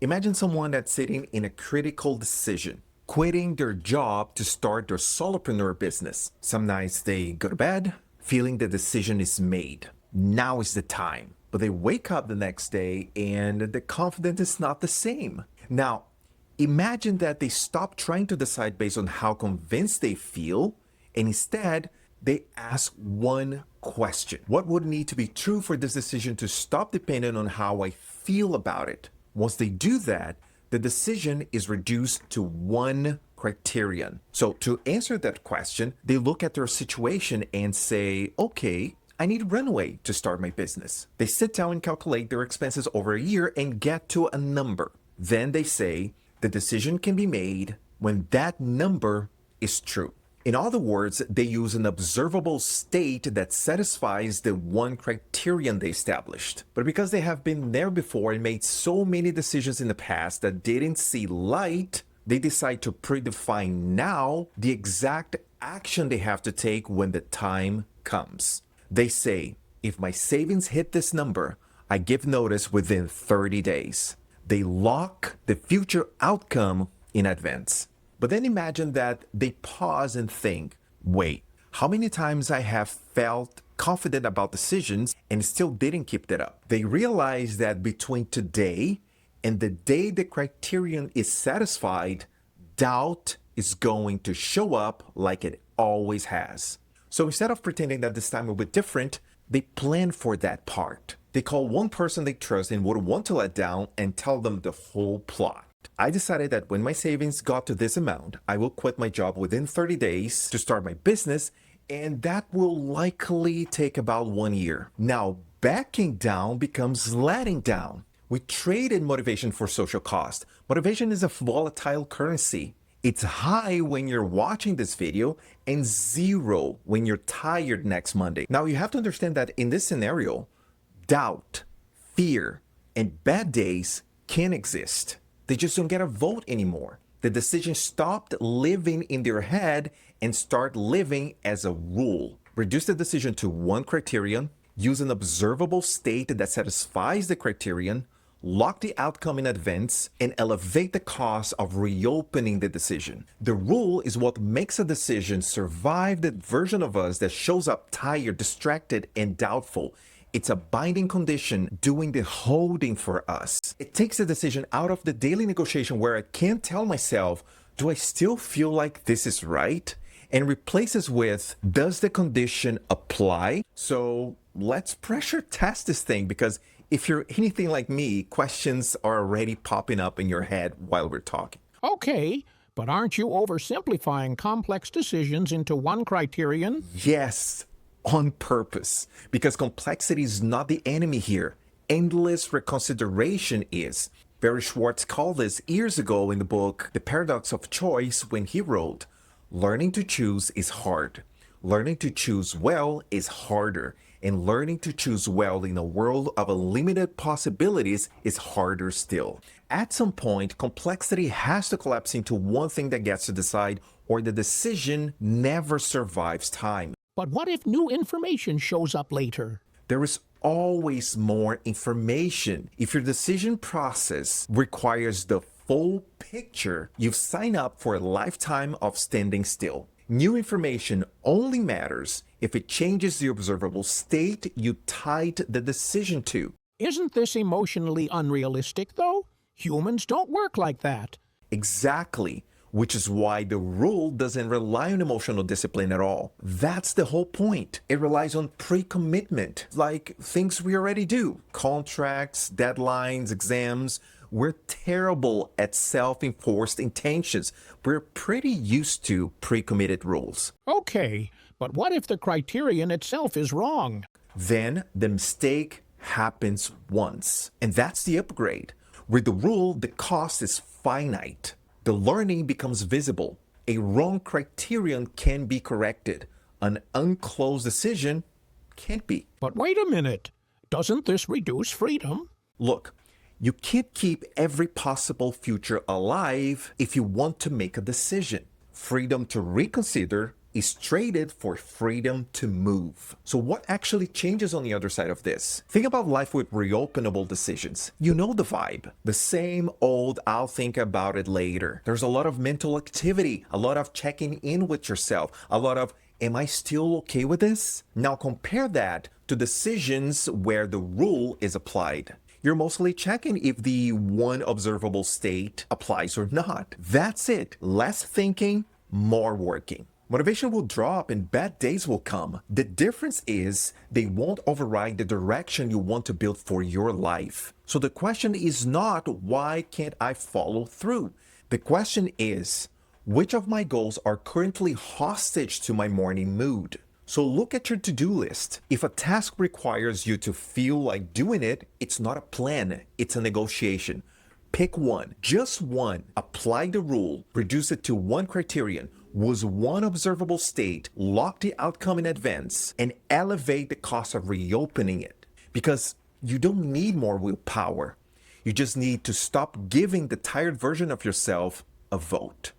Imagine someone that's sitting in a critical decision, quitting their job to start their solopreneur business. Some nights they go to bed feeling the decision is made. Now is the time. But they wake up the next day and the confidence is not the same. Now, imagine that they stop trying to decide based on how convinced they feel, and instead they ask one question. What would need to be true for this decision to stop depending on how I feel about it? Once they do that, the decision is reduced to one criterion. So to answer that question, they look at their situation and say, okay, I need a runway to start my business. They sit down and calculate their expenses over a year and get to a number. Then they say the decision can be made when that number is true. In other words, they use an observable state that satisfies the one criterion they established. But because they have been there before and made so many decisions in the past that didn't see light, they decide to predefine now the exact action they have to take when the time comes. They say, if my savings hit this number, I give notice within 30 days. They lock the future outcome in advance. But then imagine that they pause and think, wait, how many times I have felt confident about decisions and still didn't keep that up? They realize that between today and the day the criterion is satisfied, doubt is going to show up like it always has. So instead of pretending that this time will be different, they plan for that part. They call one person they trust and would want to let down and tell them the whole plot. I decided that when my savings got to this amount, I will quit my job within 30 days to start my business, and that will likely take about 1 year. Now, backing down becomes letting down. We traded motivation for social cost. Motivation is a volatile currency. It's high when you're watching this video and zero when you're tired next Monday. Now, you have to understand that in this scenario, doubt, fear, and bad days can exist. They just don't get a vote anymore. The decision stopped living in their head and start living as a rule. Reduce the decision to one criterion, use an observable state that satisfies the criterion, lock the outcome in advance, and elevate the cost of reopening the decision. The rule is what makes a decision survive the version of us that shows up tired, distracted, and doubtful. It's a binding condition doing the holding for us. It takes the decision out of the daily negotiation where I can't tell myself, do I still feel like this is right? And replaces with, does the condition apply? So let's pressure test this thing, because if you're anything like me, questions are already popping up in your head while we're talking. Okay, but aren't you oversimplifying complex decisions into one criterion? Yes, on purpose, because complexity is not the enemy here. Endless reconsideration is. Barry Schwartz called this years ago in the book The Paradox of Choice when he wrote, learning to choose is hard. Learning to choose well is harder. And learning to choose well in a world of unlimited possibilities is harder still. At some point, complexity has to collapse into one thing that gets to decide, or the decision never survives time. But what if new information shows up later? There is always more information. If your decision process requires the full picture, you've signed up for a lifetime of standing still. New information only matters if it changes the observable state you tied the decision to. Isn't this emotionally unrealistic, though? Humans don't work like that. Exactly. Which is why the rule doesn't rely on emotional discipline at all. That's the whole point. It relies on pre-commitment, like things we already do. Contracts, deadlines, exams. We're terrible at self-enforced intentions. We're pretty used to pre-committed rules. Okay, but what if the criterion itself is wrong? Then the mistake happens once. And that's the upgrade. With the rule, the cost is finite. The learning becomes visible. A wrong criterion can be corrected. An unclosed decision can't be. But wait a minute. Doesn't this reduce freedom? Look, you can't keep every possible future alive if you want to make a decision. Freedom to reconsider is traded for freedom to move. So what actually changes on the other side of this? Think about life with reopenable decisions. You know the vibe. The same old, I'll think about it later. There's a lot of mental activity, a lot of checking in with yourself, a lot of, am I still okay with this? Now compare that to decisions where the rule is applied. You're mostly checking if the one observable state applies or not. That's it. Less thinking, more working. Motivation will drop and bad days will come. The difference is they won't override the direction you want to build for your life. So the question is not, why can't I follow through? The question is, which of my goals are currently hostage to my morning mood? So look at your to-do list. If a task requires you to feel like doing it, it's not a plan, it's a negotiation. Pick one, just one, apply the rule, reduce it to one criterion, was one observable state, lock the outcome in advance, and elevate the cost of reopening it. Because you don't need more willpower. You just need to stop giving the tired version of yourself a vote.